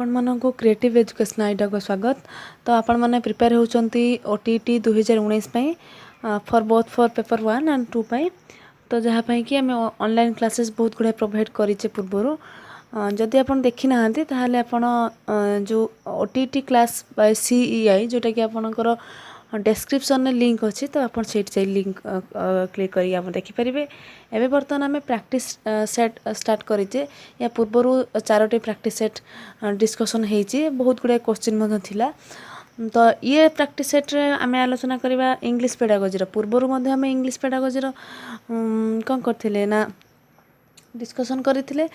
आपण मानक creative education आईडा को स्वागत। तो आपण माने प्रिपेयर होचंती ओटीटी 2019 पई for both for paper 1 and 2 पई। तो जहाँ पई कि हमें ऑनलाइन क्लासेस बहुत गुड़े प्रोवाइड करिचे पूर्वरु। जदि आपण देखि नाहंती ताहाले आपण जो ओटीटी क्लास बाय सीईआई जोटा कि आपनकर डिस्क्रिप्शन में लिंक अच्छी, तो आप से लिंक क्लिक करी आप देखिपारे। एवं बर्तमान आम प्रैक्टिस सेट स्टार्ट करें। या पूर्वर 4टी प्रैक्टिस सेट डिस्कसन होती, बहुत गुड़ाए क्वेश्चन थिला। तो ये प्रैक्टिस सेट रे आम आलोचना करवा इंग्लिश पेडागोजी पूर्वर आम इंग्लिश पेडागोजी कौन करथिले ना डिस्कसन करथिले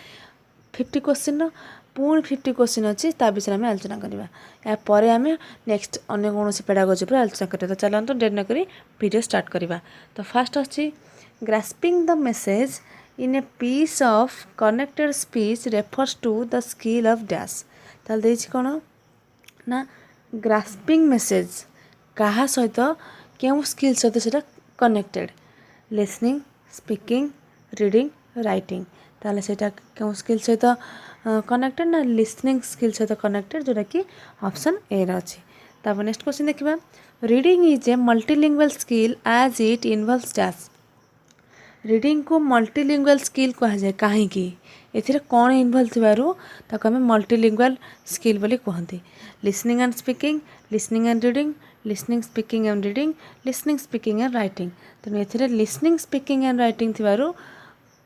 50 क्वेश्चन पुणी 50 क्वेश्चन अच्छी ता विषय में आलोचना करवा। यापर आम नेक्स्ट अन्य कौन पेडागोजी पर आलोचना करें। तो चलते डेर न करी वीडियो स्टार्ट करवा। तो फास्ट अच्छी grasping the message in a piece of connected speech refers to the skill of dash. ताल देछि कोन ना ग्रास्पिंग मेसेज कहा सहित क्यों स्किल सहित सेटा connected listening speaking reading writing. ताले सेटा क्यों स्किल सहित कनेक्टेड ना लिसनिंग स्किल सहित कनेक्टेड, जोटा कि ऑप्शन ए अच्छी। तब नेक्स्ट क्वेश्चन देखा reading is a multilingual skill as it involves dash. Reading को मल्टीलिंगुअल स्किल कहा जाए कहीं एथिरे कौन इनवॉल्व थिबारु ताको हमें मल्टीलिंगुअल स्किल बोली कहते। Listening and speaking listening and reading listening speaking and reading listening speaking and writing. तेणु एथिरे लिसनिंग स्पीकिंग एंड राइटिंग थिबारु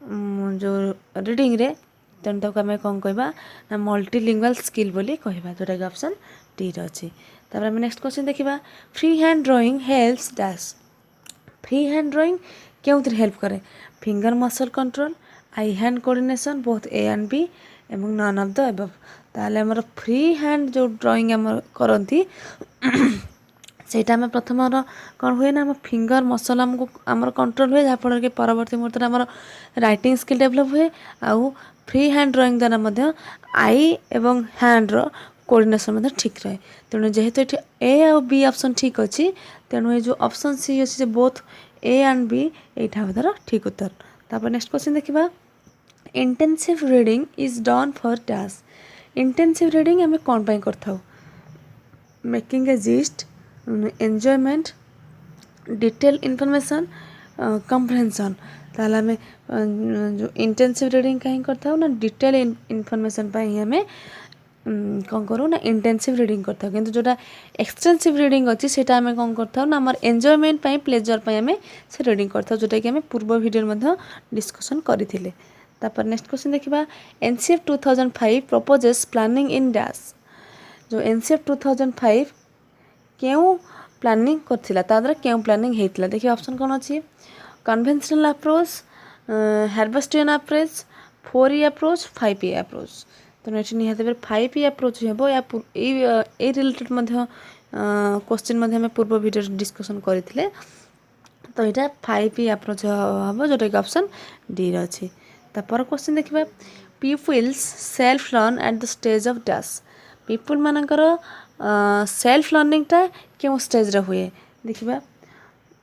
जो रीडिंग रे तेणु ताको आम कौन कहवा ना मल्टीलिंगुअल स्किल बोली कहवा, जोटा कि ऑप्शन डी अच्छी। तापर आम नेक्स्ट क्वेश्चन देखा free hand drawing helps dash. Free hand drawing क्यों हेल्प करे finger muscle control eye hand coordination both A and B एवं नन ऑफ द अबव। ताले हमर फ्री हैंड जो ड्राइंग हम करंती सेटा में प्रथम कौन हुए ना फिंगर मसल आमको आमर कंट्रोल हुए, जहाँफल कि परवर्ती मुहूर्त आमर राइटिंग स्किल डेभलप हुए। आउ फ्री हैंड ड्राइंग द्वारा आई एवं हैंड रो कोऑर्डिनेशन ठीक रहे। तेणु जेहेतु ये ए और बी ऑप्शन ठीक अच्छी, तेणु ये जो ऑप्शन सी अच्छी बोथ ए एंड बी यहाँ धर ठीक उत्तर। तापर नेक्स्ट क्वेश्चन देखा intensive reading is done for dash. Intensive reading आम कौन पाई करथाउ making a gist enjoyment detail information comprehension. ताला हमें जो इंटेंसिव रीडिंग कहीं करथाउ ना डिटेल इनफॉरमेशन पाई हमें कौन करूँ ना इंटेंसिव रीडिंग करता। किंतु जोटा एक्सटेंसिव रीडिंग अच्छी सेटा आम कौन करता ना आम एन्जॉयमेंट प्लेजर पाई आम से रीडिंग करता, जोटा कि आम पूर्व वीडियो डिस्कसन करथिले। तापर नेक्स्ट क्वेश्चन देखा NCF 2005 proposes planning in dash. जो एनसीएफ 2005 क्यों प्लानिंग करथिला ताद्रा क्यों प्लानिंग हेतिला देखिए ऑप्शन कौन अच्छी conventional approach herbartian approach 4E approach 5E approach. तो ये निहत 5E अप्रोच हे या रिलेटेड क्वेश्चन आम पूर्व वीडियो डिस्कसन करथिले। तो यहाँ 5E अप्रोच हम जोटा कि ऑप्शन डी अच्छी। तापर क्वेश्चन देखा peoples self learn at the stage of dash. People मानकर सेल्फ लर्निंगटा क्यों स्टेज रे हुए देखा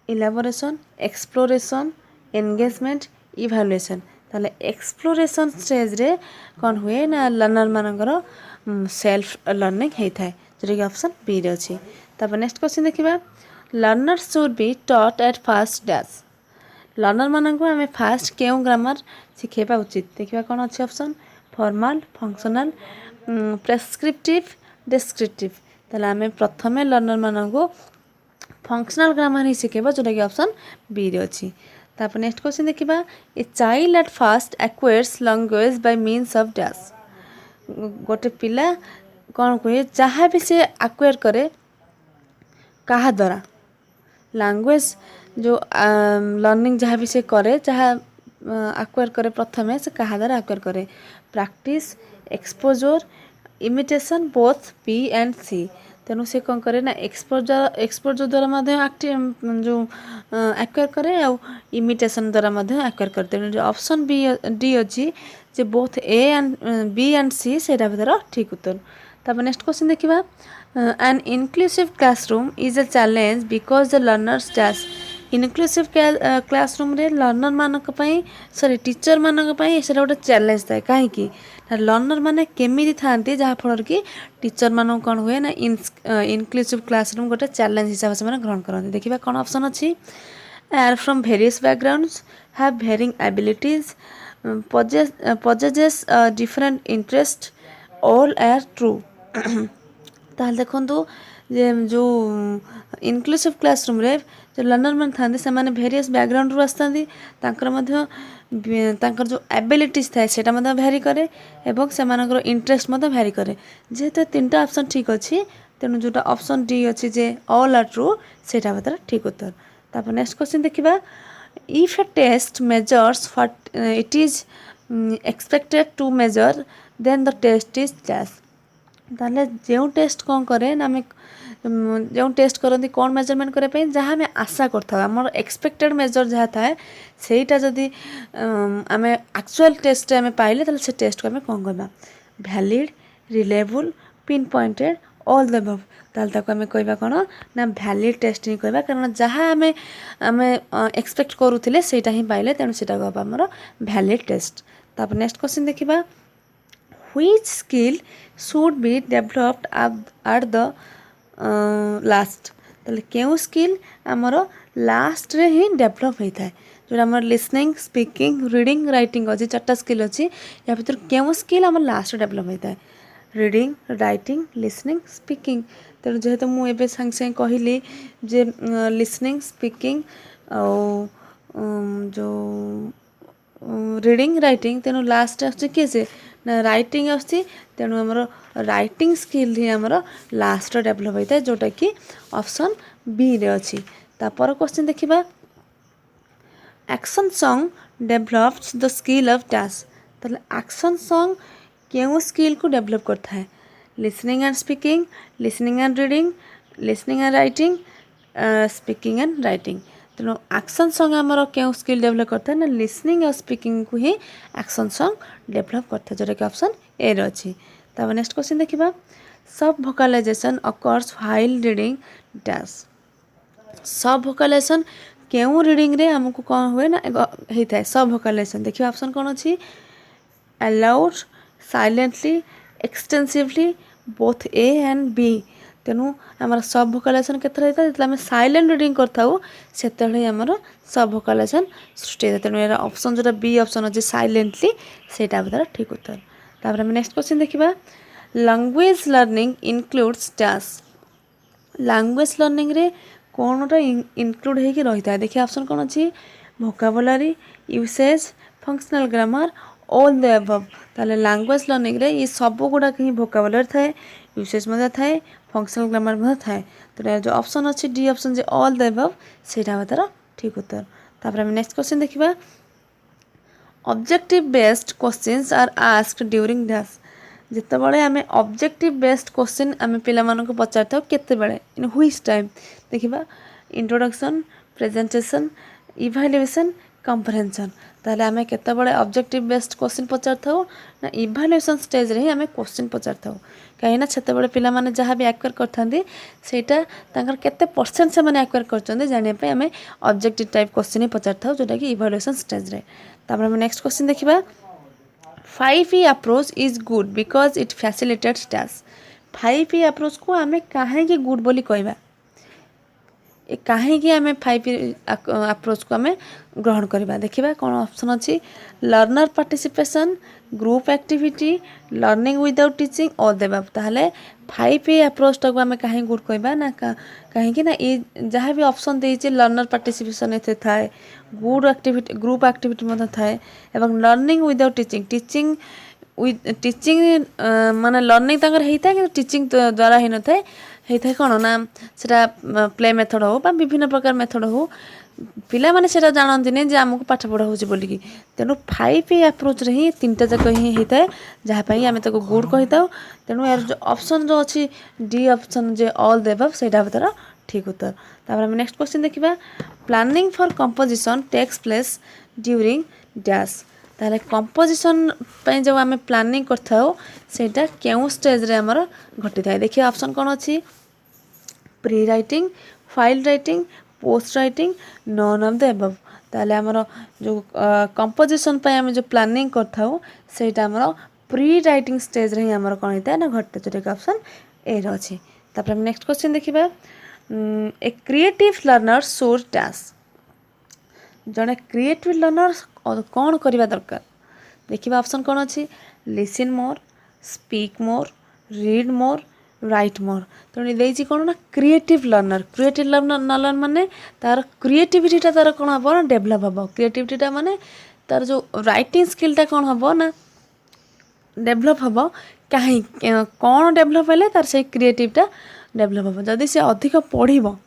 इलाबोरेशन एक्सप्लोरेशन एंगेजमेंट इवैल्यूएशन। ताले एक्सप्लोरेशन स्टेज रे कौन हुए ना लर्नर मानकर सेल्फ लर्निंग होता है, जोटा कि ऑप्शन बी रे अच्छी। तापर नेक्स्ट क्वेश्चन देखा learner should be taught at fast dash. Learner मानक आम फास्ट क्यों ग्रामर शिखेबा उचित देखा कौन अच्छी option formal functional prescriptive descriptive. ताले आम प्रथमे लर्नर मानक फंक्शनल ग्रामर ही शिखेबा, जोटा कि ऑप्शन बी रे अच्छी। तापर नेक्स्ट क्वेश्चन देखा a child at fast acquires language by means of dash. गोटे पिला कौन कहे जहाँ भी से एक्वायर करे कहा द्वारा लैंग्वेज जो लर्निंग जहाँ भी से करे जहाँ एक्वायर करे प्रथमे से कहा द्वारा एक्वायर करे practice exposure imitation both B and C. तेणु से कौन करे ना एक्सपोजर द्वारा जो एक्वायर करे आ इमिटेशन द्वारा एक्वायर करे। तेणु जो ऑप्शन बी डी अच्छी जे both A and B and C से ठीक उत्तर। तब नेक्स्ट क्वेश्चन देखा an inclusive classroom is a challenge because the learners dash. Inclusive classroom रे लर्नर मानक पई सॉरी टीचर मानक पई सेटा गोटे चैलेंज थाए कहीं लर्नर माने केमिति थांती जहाँ फल कि टीचर मानक कौन हुए ना इनक्लूसिव क्लासरूम गोटे चैलेंज हिसाब से मैंने ग्रहण करते देखा कौन ऑप्शन अच्छी are from various backgrounds have varying abilities possesses different interests all are true ताल देखो जे जो इनक्लूसिव क्लासरूम रे जो लर्नर मैंने था से भेरियस बैकग्राउंड रू आसता जो एबिलिटीज थाए सेटा भैरी करे एवं से इंटरेस्ट भैरी करे जेहेतु तीनटा ऑप्शन ठीक अच्छी तेणु जोटा ऑप्शन डी अच्छी जे ऑल आर ट्रू सेटा मतलब ठीक उत्तर तापर नेक्स्ट क्वेश्चन देखिबा if a test measures what it is expected to measure then the test is class ताले जो टेस्ट कौन करे ना आम जो टेस्ट करती कौन मेजरमेंट करने जहाँ आम आशा कर एक्सपेक्टेड मेजर जहाँ थाए सेटा जदि आम एक्चुअल टेस्ट आम पाइले ताले से टेस्ट को आम कौन करना valid reliable pin pointed all the above ताल ताको आम कहबा कौन ना वैलिड टेस्ट ही कहबा कारण जहाँ आम आम एक्सपेक्ट करूले सेटा ही पाइले तेणु सेटा कहबा हमर वैलिड टेस्ट तापर नेक्स्ट क्वेश्चन देखिबा which skill should be developed at the last ताले केउ स्किल आमर लास्ट रे ही डेवलप होता है जो आम लिसनिंग स्पीकिंग रीडिंग राइटिंग अच्छी 4टा स्किल अच्छी या भर केउ स्किल आम लास्ट डेवलप होता है रीडिंग राइटिंग लिसनिंग स्पीकिंग तेणु जेहेतु मुझे सागे सागे कहली जे लिसनिंग स्पीकिंग जो रीडिंग राइटिंग तेणु लास्ट आसुची किए से ना राइटिंग आसुची तेणु आमर राइटिंग स्किल ही आमर लास्ट डेवलप होता है जोटा कि ऑप्शन बी रे अच्छी तापर क्वेश्चन देखिबा action song develops the skill of task ताले एक्शन सॉन्ग केउ स्किल को डेवलप करता है listening and speaking listening and reading listening and writing speaking and writing तेणु एक्शन सॉन्ग आमर क्यों स्किल डेवलप करता है ना लिसनिंग और स्पीकिंग को ही एक्शन सॉन्ग डेवलप करता है जोटा कि ऑप्शन ए रे अच्छी तब नेक्स्ट क्वेश्चन देखिबा सब वोकालाइजेशन अकर्स व्हाइल रीडिंग डैश सब वोकालाइजेशन क्यों रीडिंग रे हमको कौन हुए ना होता है सब वोकालाइजेशन देखिए ऑप्शन कौन अच्छी aloud silently extensively both A and B तेणु आमर सब वोकालाइजेशन केते रहता है आम साइलेंट रीडिंग करथाउ सेते आमर सब वोकालाइजेशन सृष्टि होता तेणु यार ऑप्शन जोटा बी ऑप्शन अच्छे साइलेंटली सेटा बतार ठीक उत्तर तापर हम नेक्स्ट क्वेश्चन देखिबा language learning includes task language learning रे कोनटा इनक्लूड होकर रही है देखिए ऑप्शन कौन अच्छी vocabulary usage functional grammar all the above ताले लैंग्वेज लर्निंग रे ये सब गुड़ा कहीं वोकाबुलरी थाए यूसेज मध्य थाए फंक्शनल ग्रामर मध्य थाए तो जो ऑप्शन अच्छी डी ऑप्शन जे ऑल द अबव सेटा बतार ठीक उत्तर तापर हम नेक्स्ट क्वेश्चन देखिबा objective based questions are asked during dash जितेबाला आम ऑब्जेक्टिव बेस्ड क्वेश्चन आम पिला मानक पचार था केते बेले इन व्हिच टाइम देखिबा इंट्रोडक्शन प्रेजेंटेशन इवैल्यूएशन कम्प्रहेंशन ताले आम केतेबेले ऑब्जेक्टिव बेस्ड क्वेश्चन पचार था ना इवैल्यूएशन स्टेज रे आम क्वेश्चन पचार था कहीं सेतेबेले पिला माने जहाँ भी एक्वायर करथांती सेटा तांकर केते परसेंट से माने एक्वायर करचंदे जानिया पे आम ऑब्जेक्टिव टाइप क्वेश्चन ही पचार था जोटा कि इवैल्यूएशन स्टेज रे तापर हम नेक्स्ट क्वेश्चन देखिबा 5E approach is good because it facilitates tasks 5E approach को आम कहीं गुड बोली कहबा कहीं आम 5E approach को आम ग्रहण करवा देखिबा कौन ऑप्शन अच्छी learner participation group activity learning without teaching और देवा ताहले 5E approach टाक आम कहीं गुड कहबा ना कहीं ना ये जहाँ भी ऑप्शन देइचे लर्नर पार्टिसिपेशन एते थाए गुड एक्टिविटी ग्रुप एक्टिविटी मध्य थाए एवं लर्निंग विदाउट टीचिंग टीचिंग माने लर्निंग तांकर हेता कि टीचिंग द्वारा ही न थाए हेता कोन ना सेटा प्ले मेथड हो बा विभिन्न प्रकार मेथड हो पिला माने सेटा जानନ୍ତି ने जे हमको पाठ पढ़ा होची बोली कि तेनु 5E अप्रोच रे ही तीनटा जक ही हेता है जहाँ पई आमे ताको गुड कहिताउ तेनु यार जो ऑप्शन जो अछि डी ऑप्शन जे ऑल द अबव सेटा बतर ठीक उत्तर तापर हम नेक्स्ट क्वेश्चन देखिबा planning for composition takes place during dash ताले कंपोजिशन पे जब आम प्लानिंग करथाउ सेटा केउ स्टेज रे हमर घटी थाए देखिए ऑप्शन कौन अच्छी pre writing while writing post writing none of the above ताले हमर जो कंपोजिशन पे हम जो प्लानिंग करथाउ सेटा हमर प्री राइटिंग स्टेज रे हमर कोन हेता ना घटते जोटा कि ऑप्शन ए रो अछि तापर हम नेक्स्ट क्वेश्चन देखिबा ए क्रिएटिव लर्नर सोर टास्क जने क्रिएटिव लर्नर कौन करबा दरकार देखिबा ऑप्शन कौन अछि listen more speak more read more write more तेणु देछि कौन ना क्रिएटिव लर्नर माने तार क्रिएटिविटी ता तार कौन हबो ना डेवलप हबो क्रिएटिविटी ता माने तार जो राइटिंग स्किल ता कौन हबो ना डेवलप हबो काहे कौन डेवलप हेले तार से क्रिएटिव ता डेवलप हबो जदि से अधिक पढ़िबो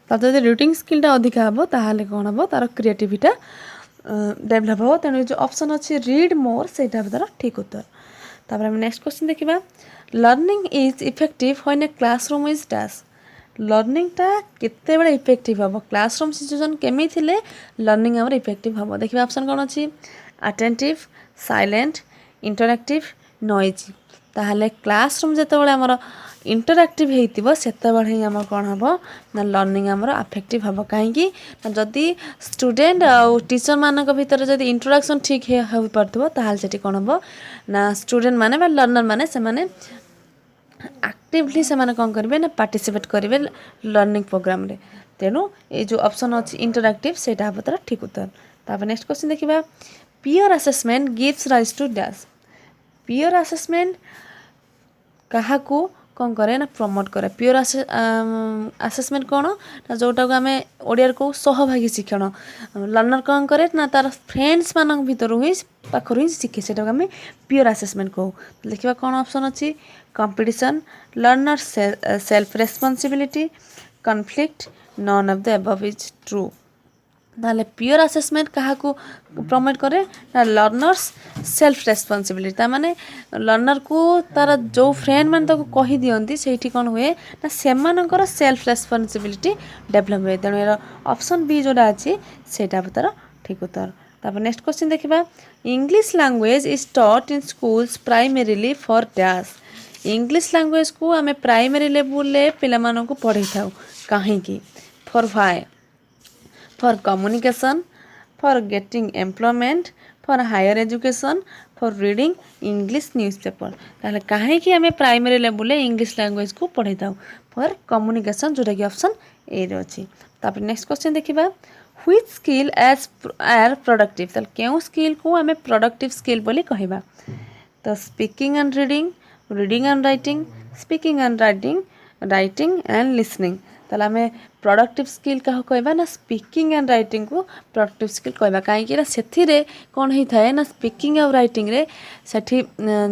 तार जदि रीडिंग स्किल ता अधिक हबो ताहाले कौन हबो तार क्रिएटिविटी डेवलप हो तेणु जो ऑप्शन अच्छी रीड मोर से तार ठीक उत्तर तापर हम नेक्स्ट क्वेश्चन देखिबा learning is effective when a classroom is dash learning टा केते बेले इफेक्टिव हबो क्लासरूम सिचुएशन केमी थिले लर्निंग हमर इफेक्टिव हबो देखिबा ऑप्शन कोन अछि अटेंटिव साइलेंट इंटरएक्टिव नॉइजी ताहाले क्लासरूम जते बेले हमर इंटरएक्टिव हेतिबो सेते बेले ही हमर कोन हबो ना लर्निंग हमर अफेक्टिव हबो काहे कि जदी स्टूडेंट और टीचर मानक भीतर जदी इंटरेक्शन ठीक हो परतबो ताहाल सेठी कोन हबो ना स्टूडेंट माने बा लर्नर माने से माने एक्टिवली से माने कोन करबे ना पार्टिसिपेट करबे लर्निंग प्रोग्राम रे तेनु ए जो ऑप्शन अछि इंटरएक्टिव सेटा हबो तार ठीक उत्तर तापर नेक्स्ट क्वेश्चन देखिबा peer assessment gives rise to dash peer assessment कहा को कौन करे ना प्रमोट करे पीयर असेसमेंट कौन ना जोटा को आमे ओडिया को सहभागी शिक्षण लर्नर कौन करे ना तार फ्रेंड्स मानक भीतर हुई पाखर ही शिखे सेटा को आमे पीयर असेसमेंट को देखिबा कौन ऑप्शन अछि competition learner self responsibility conflict none of the above is true ताले पीयर असेसमेंट कहा को प्रमोट करे ना लर्नर्स सेल्फ रेस्पॉन्सिबिलिटी ता माने लर्नर को तार जो फ्रेंड मान ताको कहि दियंती सेठी कोन हुए ना सेमानकर सेल्फ रेस्पॉन्सिबिलिटी डेवलप हुए तेणु एरो ऑप्शन बी जोडा अछि सेटा तार ठीक उत्तर तापर नेक्स्ट क्वेश्चन देखिबा English language is taught in schools primarily for dash English language को हमें प्राइमरी लेवल ले पिला मानन को पढै थाउ काहे कि for why for communication, for getting employment, for higher education, for reading English newspaper ताले काहे कि हमें प्राइमरी लेवल इंग्लिश लैंग्वेज को पढ़े थाउ फॉर कम्युनिकेशन जोटा कि ऑप्शन ए रे अछि तापर नेक्स्ट क्वेश्चन देखिबा which skill as are productive ताले केउ स्किल को हमें प्रोडक्टिव स्किल बोली कहिबा तो speaking and reading and writing speaking and writing and listening ताले हमें प्रोडक्टिव स्किल कह कहबा ना स्पीकिंग एंड राइटिंग को प्रोडक्टिव स्किल कहबा काहे कि ना सेथि रे कोन ही थाए ना स्पीकिंग और राइटिंग रे सेठी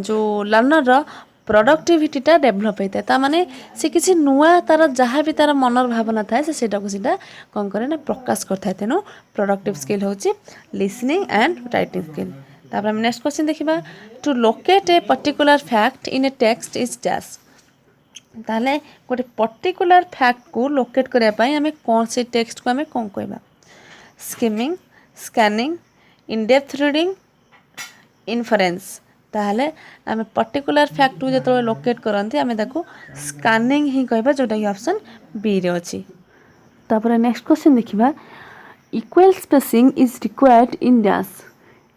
जो लर्नर रो प्रोडक्टिविटी टा डेवलप होता है ता माने से किसी नुआ तार जहाँ भी तार मनर भावना थाए से सेटा को सीधा कौन करे ना प्रकाश करता है तेनो प्रोडक्टिव स्किल होची लिसनिंग एंड राइटिंग स्किल तापर हम नेक्स्ट क्वेश्चन देखिबा to locate a particular fact in a text is dash ताले गोटे पर्टिकुलर फैक्ट को लोकेट करया पई हमें कौन से टेक्स्ट को हमें कौन कहबा skimming scanning in depth reading inference ताले हमें पर्टिकुलर फैक्ट को जतो लोकेट करंती हमें ताको स्कैनिंग ही कहबा जोटा कि ऑप्शन बी रे अछि तापर नेक्स्ट क्वेश्चन देखिबा equal spacing is required in dash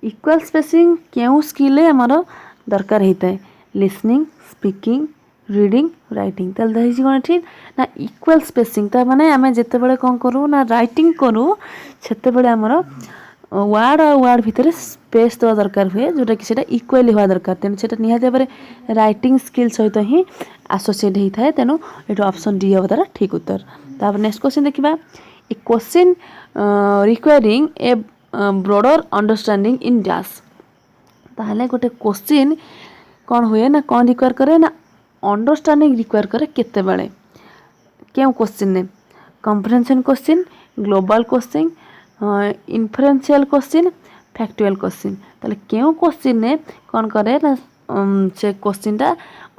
equal spacing केउ स्किल हमरो दरकार हेतै लिसनिंग स्पीकिंग रीडिंग राइटिंग तल दहिजी कोन ठीक ना इक्वल स्पेसिंग ता माने हमें जते बेले कोन करू ना राइटिंग करू सेते बेले हमरो वर्ड और वर्ड भितर स्पेस तो दरकार हुए जोटा कि सेटा इक्वली हुआ दरकार तेनु सेटा निहाते बारे राइटिंग स्किल सहित ही एसोसिएट ही थाए तेनु एटो ऑप्शन डी हो तार ठीक उत्तर तापर नेक्स्ट क्वेश्चन देखिबा a question requiring a broader understanding in dash ताहले गोटे क्वेश्चन कोन हुए ना कोन रिक्वायर करे ना अंडरस्टैंडिंग रिक्वायर करे केते बेले केउ क्वेश्चन ने comprehension question global question inferential question factual question ताले केउ क्वेश्चन ने कोन करे ना से क्वेश्चन ता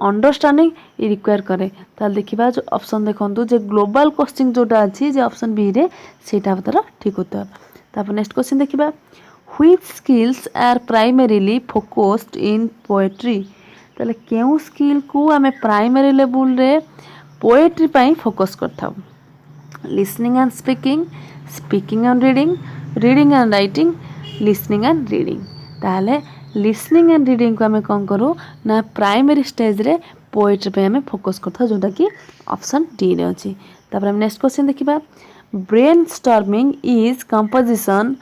अंडरस्टैंडिंग रिक्वायर करे ताले देखिबा जो ऑप्शन देखंतु जे ग्लोबल क्वेश्चन जोटा अछि जे ऑप्शन बी रे सेटा तार ठीक उत्तर तापर नेक्स्ट क्वेश्चन देखिबा which skills are primarily focused in poetry ताले केउ स्किल को हमें प्राइमरी लेवल रे पोएट्री पई फोकस करथाउ listening and speaking, speaking and reading, reading and writing, listening and reading. ताहले लिसनिंग एंड रीडिंग को आम कौन करूँ ना प्राइमरी स्टेज रे पोएट्री पे आम फोकस करता जोटा कि ऑप्शन डी रे अच्छी। तापर हम नेक्स्ट क्वेश्चन देखिबा brain storming is composition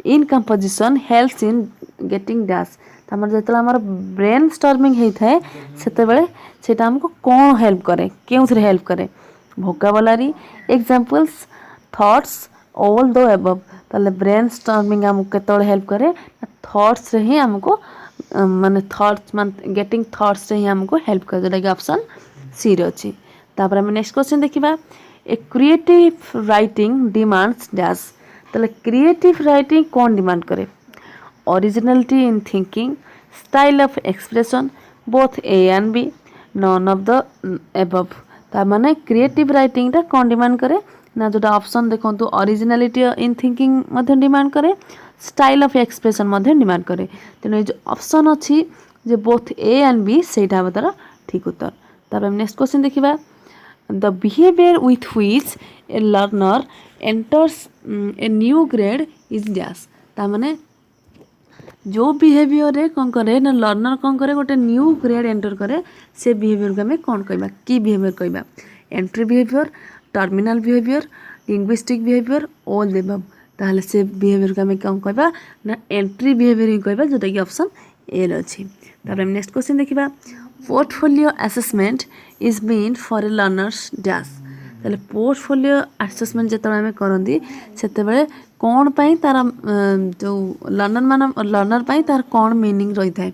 in composition helps in getting dash. तमर जेतला हमर ब्रेन स्टॉर्मिंग होता है सेते बेले सेटा हमको कौन हेल्प करे केउथरे हेल्प करे vocabulary examples thoughts all the above. ताले ब्रेन स्टॉर्मिंग हमको केतले हेल्प करे थॉट्स रे ही हमको माने थॉट्स मान गेटिंग थॉट्स रे ही हमको हेल्प करे जोटा कि ऑप्शन सी रे अछि। तापर हम नेक्स्ट क्वेश्चन देखिबा a creative writing demands dash. ताले क्रिएटिव राइटिंग कौन डिमांड करे originality in thinking, style of expression, both A and B, none of the above. तार माने क्रिएटिव राइटिंग टा कौन डिमांड करे ना जोटा ऑप्शन देखंतु ओरिजिनलिटी इन थिंकिंग मध्ये डिमांड करे, स्टाइल ऑफ एक्सप्रेशन मध्ये डिमांड करे। तेनो जो ऑप्शन अछि जे बोथ ए एंड बी सेटा बतर ठीक उत्तर। तापर हम नेक्स्ट क्वेश्चन देखिबा the behaviour with which A learner enters a new grade is dash. ता माने जो बिहेवियर रे कौन करे ना लर्नर कौन करे गोटे न्यू ग्रेड एंटर करे से बिहेवियर को हमें कौन कहबा की बिहेवियर कहबा entry behaviour, terminal behaviour, linguistic behaviour, all the above. ताहले से बिहेवियर को हमें कौन कहबा ना एंट्री बिहेवियर ही कहबा जोटा कि ऑप्शन ए रे अछि। तापर हम नेक्स्ट क्वेश्चन देखिबा portfolio assessment is mean for a learners dash. ताले पोर्टफोलियो असेसमेंट जेतबे हमें करंदी सेते बेले कौन पाई तार जो लर्नर पाई तार कौन मीनिंग रही थाए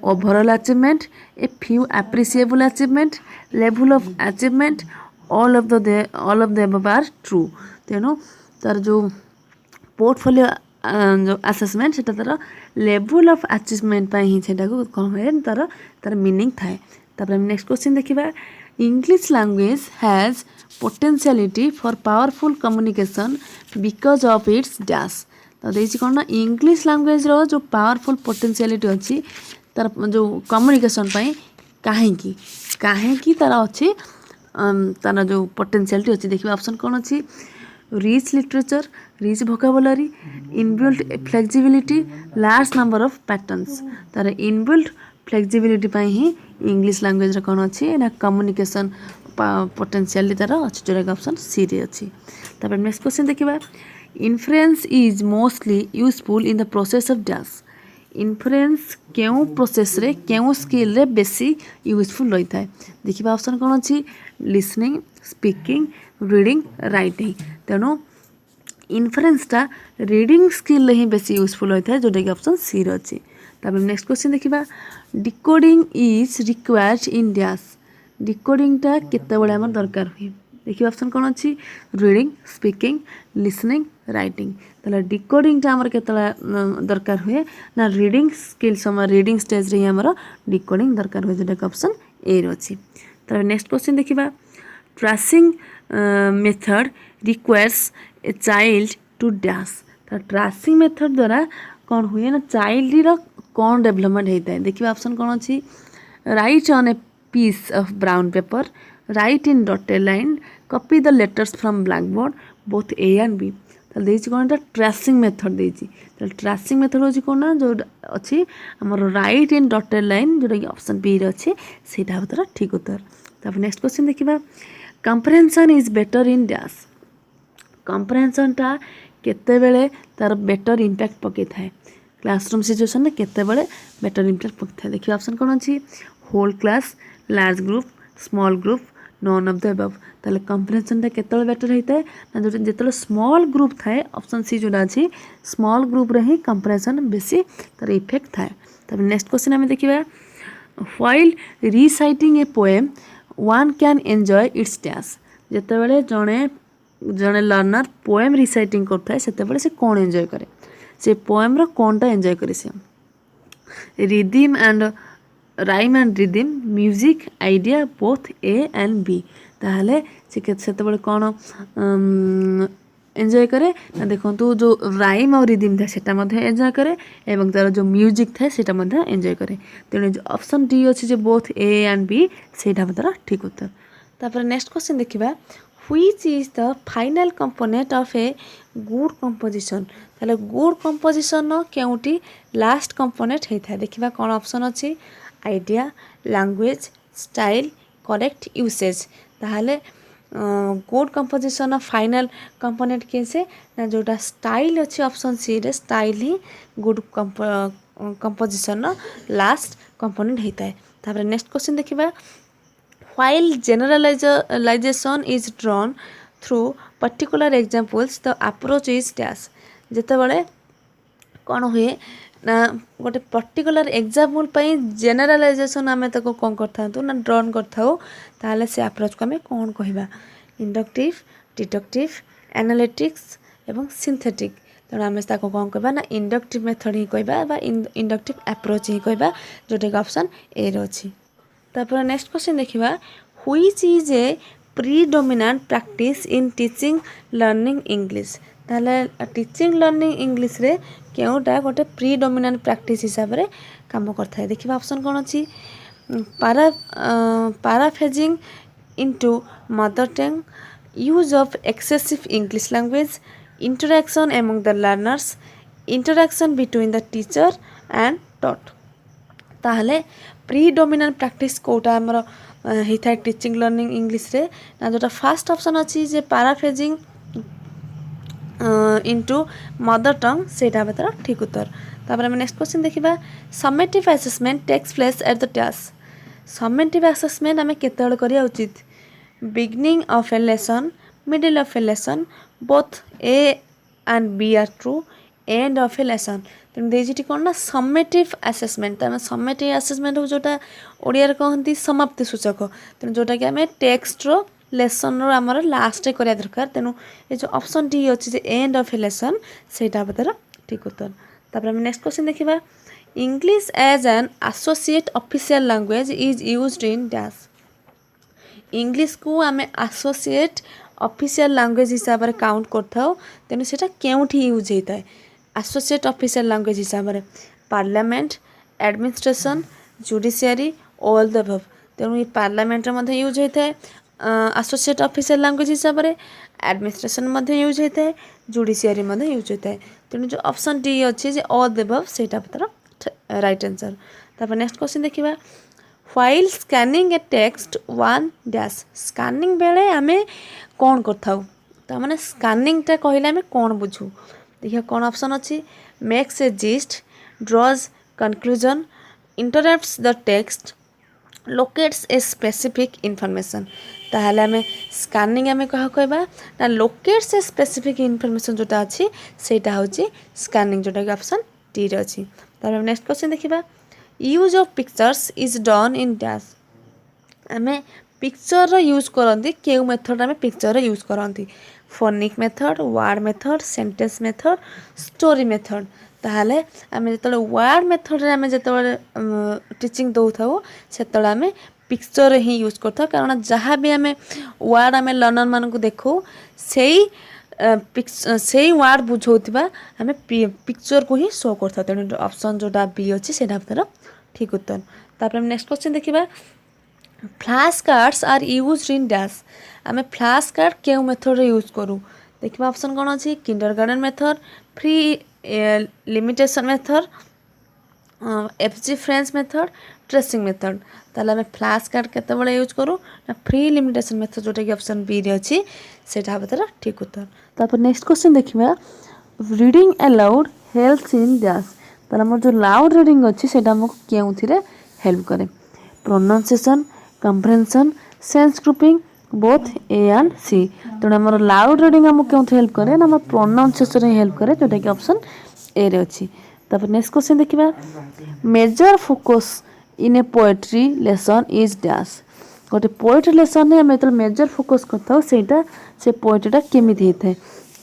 overall achievement, a few appreciable achievement, level of achievement, all of the above are true. तेणु तार जो पोर्टफोलियो जो असेसमेंट सेटा तार लेवल ऑफ अचीवमेंट पाई ही सेटा को कौन है तार मीनिंग थाए। तापर हम नेक्स्ट क्वेश्चन देखिबा English language has potentiality for powerful communication because of its dash. तो देखिए कौन ना इंग्लिश लैंग्वेज रो जो पावरफुल पोटेंशियलिटी अच्छी तार जो कम्युनिकेशन पाई काहेकि तार अच्छी तार जो पोटेंशियलिटी अच्छी देखिए ऑप्शन कौन अच्छी rich literature, rich vocabulary, inbuilt flexibility, large number of patterns. तार इनबिल्ट फ्लेक्सिबिलिटी पाई ही इंग्लिश लैंग्वेज कौन अच्छी ना कम्युनिकेशन पोटेंशियलिटी तार अच्छी जोटा ऑप्शन सी रे अच्छी। तापर नेक्स्ट क्वेश्चन देखिबा inference is mostly useful in the process of dash. Inference केउ प्रोसेस रे केउ स्किल रे बेसी यूजफुल रही थाए देखिबा ऑप्शन कौन अच्छी लिसनिंग, स्पीकिंग, रीडिंग, राइटिंग। तेणु इन्फ्रेंसटा रीडिंग स्किल ही बेसी यूजफुल होता है जोटा कि ऑप्शन सी रे अच्छी। तापर नेक्स्ट क्वेश्चन देखिबा decoding is required in dash. डिकोडिंगटा केते बळे हमर दरकार हुए देखिए ऑप्शन कौन अच्छी रीडिंग, स्पीकिंग, लिसनिंग, राइटिंग। ताले डिकोडिंगटा हमर केते दरकार हुए ना रीडिंग स्किल समय रीडिंग स्टेज रे हमर डिकोडिंग दरकार हुए जोटा कि ऑप्शन ए रे अच्छी। तापर नेक्स्ट क्वेश्चन देखिबा tracing method requires a child to dash. तो ट्रेसिंग मेथड द्वारा कौन हुए ना चाइल्ड रो कौन डेवलपमेंट होता है देखिए ऑप्शन कौन अच्छी write on a piece of brown paper, write in dotted line, copy the letters from blackboard, both A and B. तो देखिए कौन ट्रेसिंग मेथड देखिए तो ट्रेसिंग मेथड होची कौन ना जो अच्छी हमर राइट इन डॉटेड लाइन जोटा कि ऑप्शन बी रे अच्छी सेटा बतर ठीक उत्तर। तापर नेक्स्ट क्वेश्चन देखिबा comprehension is better in dash। comprehension टा केते बेले तार बेटर इंपैक्ट पके थाए क्लासरूम सिचुएशन में केते बेले बेटर इंपैक्ट पके थाए देखिए ऑप्शन कौन अच्छी whole class, large group, small group, none of the above. ताले comprehension टा केते बेले बेटर होता है ना जो जेते स्मॉल ग्रुप थाए ऑप्शन सी जोटा अच्छी स्मॉल ग्रुप रे ही comprehension बेसी तार इफेक्ट थाए। तब नेक्स्ट क्वेश्चन हमें देखिबा while reciting a poem one can enjoy it's dash. जिते बड़े जड़े लर्नर पोएम रिसाइटिंग करता है से से कौन एंजॉय करे से पोएम रो कौनटा एंजॉय करे से rhythm and rhyme and rhythm, music, idea, both A and B. ताहले से कौन एंजॉय करे ना देखो जो राइम और रिदम था सेटा मध्य एंजॉय करे एवं तार जो म्यूजिक था सेटा मध्य एंजॉय करे। तेणु जो ऑप्शन डी अच्छी जो बोथ ए एंड बी सेटा बता ठीक उत्तर। तापर नेक्स्ट क्वेश्चन देखिबा which is the final component of a good composition ताले good composition केउटी last component होता है देखिबा कौन ऑप्शन अछि idea language style correct usage ताले good composition फाइनल कंपोनेंट कैसे ना जोटा स्टाइल अच्छी ऑप्शन सी रे स्टाइल ही गुड कंपोजिशन लास्ट कंपोनेंट होता है तापर नेक्स्ट क्वेश्चन देखिबा while generalization is drawn through particular examples the approach is dash जेते बळे कोन हुए ना गोटे पर्टिकुलर एग्जांपल पई जनरलाइजेशन आमे तको कोन करथांतु ना ड्रॉन करथाउ ताले से अप्रोच को आमे कोन कहिबा इंडक्टिव डिडक्टिव एनालिटिक्स एवं सिंथेटिक तेणु आम ताको कौन कहबा ना इंडक्टिव मेथड ही कहबा बा इंडक्टिव अप्रोच ही कहबा जोटा कि ऑप्शन ए रे अछि तापर नेक्स्ट क्वेश्चन देखिबा which is a predominant practice in teaching learning English ताले टीचिंग लर्निंग इंग्लिश रे केउटा गोटे प्रीडोमिनेंट प्रैक्टिस हिसाब रे काम करथा है देखिबा ऑप्शन कोन अछि paraphrasing into mother tongue, use of excessive English language, interaction among the learners, interaction between the teacher and taught. ताहले प्रीडोमिनेंट प्रैक्टिस कोटा हमर हिता टीचिंग लर्निंग इंग्लिश रे ना जोटा फर्स्ट ऑप्शन अछि जे पैराफ्रेजिंग इनटू मदर टंग सेटा बेतर ठीक उत्तर तापर हम नेक्स्ट क्वेश्चन देखिबा summative assessment takes place at the task summative assessment हमें केतेबेले करिया उचित beginning of a lesson middle of a lesson both A and B are true end of a lesson तेणु देजी कौन ना समेटिव असेसमेंट तो समेटिव असेसमेंट हो जोटा ओडिया कहती समाप्ति सूचक तेणु जोटा कि आम टेक्स्ट रो लेसन रो आमर लास्ट करिया दरकार तेणु ये जो ऑप्शन डी अच्छी जे एंड ऑफ ए लेसन सेटा बतर ठीक उत्तर तापर हम नेक्स्ट क्वेश्चन देखिबा English as an associate official language is used in dash English को आम एसोसिएट ऑफिशियल लैंग्वेज हिसाब से काउंट करथाउ तेणु सेटा केउठी यूज होता है एसोसिएट ऑफिशियल लैंग्वेज हिसाब से parliament administration judiciary all the above तेणु ये पार्लियामेंट रे यूज होता है एसोसिएट ऑफिशियल लैंग्वेज हिसाब से एडमिनिस्ट्रेशन यूज होता है जुडिशियरी यूज होता है तेणु जो ऑप्शन डी अच्छी जे ऑल द अबव सेटा पतर राइट आंसर तापर नेक्स्ट क्वेश्चन देखिबा व्हाइल स्कैनिंग ए टेक्स्ट वन डैश स्कैनिंग बेले आमे कौन करथाउ त माने स्कैनिंग टा कहिला आमे कौन बुझू देखिए कौन ऑप्शन अच्छी makes a gist draws conclusion interprets the text locates a specific information ताहले आमे स्कैनिंग आमे कहा कहबा ना लोकेट्स ए स्पेसिफिक इनफॉरमेशन जोटा अच्छी सेटा होची स्कैनिंग जोटा कि ऑप्शन डी रे अच्छी तापर नेक्स्ट क्वेश्चन देखिबा use of pictures is done in dash आमे पिक्चर रो यूज करंती केउ मेथड आमे पिक्चर रो यूज करंती phonic method word method sentence method story method ताहले आमे जतले वर्ड मेथड रे आमे जतले टीचिंग दउ थाउ सेतले आमे पिक्चर ही यूज करथा कारण जहाँ भी आमे वर्ड आमे लर्नर मान को देखो से वर्ड बुझौथिबा आमे पिक्चर को ही शो करथा तेणु ऑप्शन जोटा बी अछि सेटा तर ठीक उत्तर तापर नेक्स्ट क्वेश्चन देखिबा flash cards are used in dash आमे फ्लैश कार्ड केउ मेथड रे यूज करू देखिबा ऑप्शन कोन अछि kindergarten method free limitation method एफजी फ्रेंच मेथड ट्रेसिंग मेथड ताले आमे फ्लैश कार्ड केते बळे यूज करू ना फ्री लिमिटेशन मेथड जोटा कि ऑप्शन बी रे अछि सेटा बतर ठीक उत्तर तापर नेक्स्ट क्वेश्चन देखिबा reading aloud helps in dash ताले हमर जो लाउड रीडिंग अछि सेटा हमको केउथिरे हेल्प करे pronunciation comprehension sense grouping both A and C तेणु आम लाउड रीडिंग आमको क्यों हेल्प करे ना आम प्रोनाउंसिएशन हेल्प करे जोटा कि ऑप्शन ए रे अच्छी तापर नेक्स्ट क्वेश्चन देखिबा major focus in a poetry lesson is dash गोटे पोएट्री लेसन ने आम एत मेजर फोकस करता सेटा से पोएट्रीटा केमिति होता है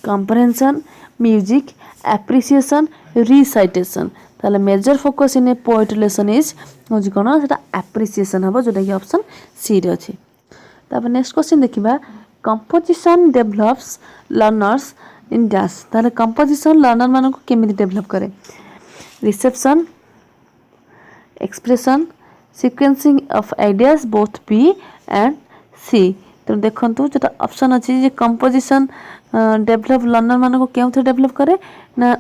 comprehension म्यूजिक एप्रिसिएशन रिसाइटेशन ताले major focus in a poetry lesson is होजी कोन सेटा एप्रिसिएशन हबो जोटा कि ऑप्शन सी रे अछि तापर नेक्स्ट क्वेश्चन देखिबा composition develops learners in dash ताले कंपोजिशन लर्नर मान को केमिति डेवलप करे reception expression sequencing of ideas both B and C तेणु देखूँ जो ऑप्शन अच्छी जे कंपोजिशन डेवलप लर्नर मान को क्यों डेवलप करे ना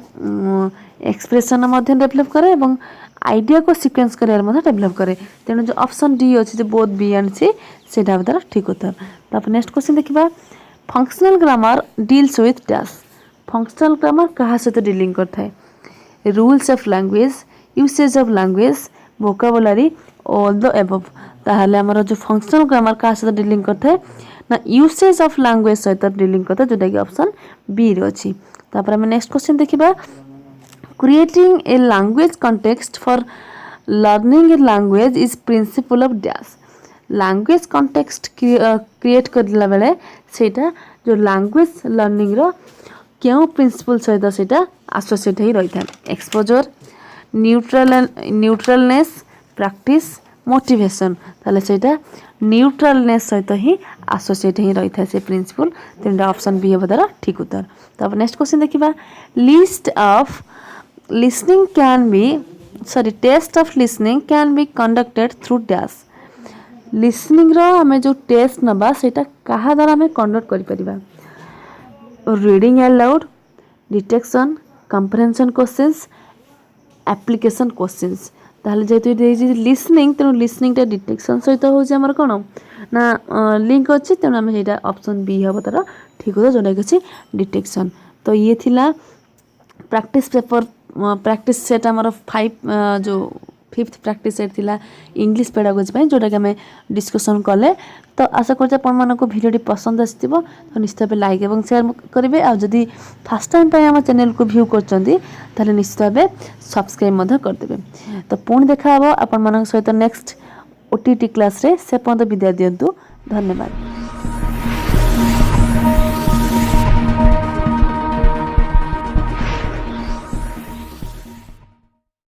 एक्सप्रेशन डेवलप करे एवं आइडिया को सीक्वेंस करियर डेवलप करे। तेणु जो ऑप्शन डी अच्छी जो बोथ बी एंड सी से तार ठीक उत्तर। तापर नेक्स्ट क्वेश्चन देखिबा functional grammar deals with dash. Functional grammar कहा सहित डीलिंग करता है rules of language usage of language vocabulary all the above. ताहले हमर जो फंक्शनल ग्रामर कहा सहित डीलिंग करता है ना यूसेज ऑफ लैंग्वेज सहित डीलिंग करता है जोटा कि ऑप्शन बी रे अछि। तापर हम नेक्स्ट क्वेश्चन देखिबा creating a language context for learning a language is principle of dash. Language context create करला बेले सेटा जो लैंग्वेज लर्निंग रो क्यों प्रिंसिपल सहित सेटा एसोसिएट ही रही था एक्सपोजर न्यूट्रलनेस प्रैक्टिस मोटिवेशन ताले सेटा न्यूट्रलनेस सहित ही एसोसिएट ही रही था से प्रिंसिपल। तीनटा ऑप्शन बी हे तार ठीक उत्तर। तब नेक्स्ट क्वेश्चन देखिबा list of listening can be test of listening can be conducted through dash. Listening रो हमें जो टेस्ट नबा सेटा कहा द्वारा हमें कंडक्ट करि परिबा reading aloud dictation comprehension questions application questions. ताहले जेतु लिसनिंग तेणु लिसनिंग टा डिटेक्शन सहित हो हमर कोन ना लिंक अच्छी तेणु आम सेटा ऑप्शन बी हम तार ठीक हो जोटा कि डिटेक्शन। तो ये थिला प्रैक्टिस पेपर प्रैक्टिस सेट आमर 5 जो 5th प्रैक्टिस सेट थिला इंग्लिश पेडागोजी पे जोटा कि आम डिस्कसन कले। तो आशा करते आपण मानको वीडियो पसंद आसीथिबो तो निश्चित भाव लाइक एवं शेयर करेंगे। आ जदि फर्स्ट टाइम पे आम चैनल को व्यू करचंदी ताले निश्चित भाव सब्सक्राइब मध्य करदेबे। तो पुणी देखा हबो आपण मानक सहित नेक्स्ट ओटीटी क्लास रे से पर्यंत विदाय दियंतु। धन्यवाद।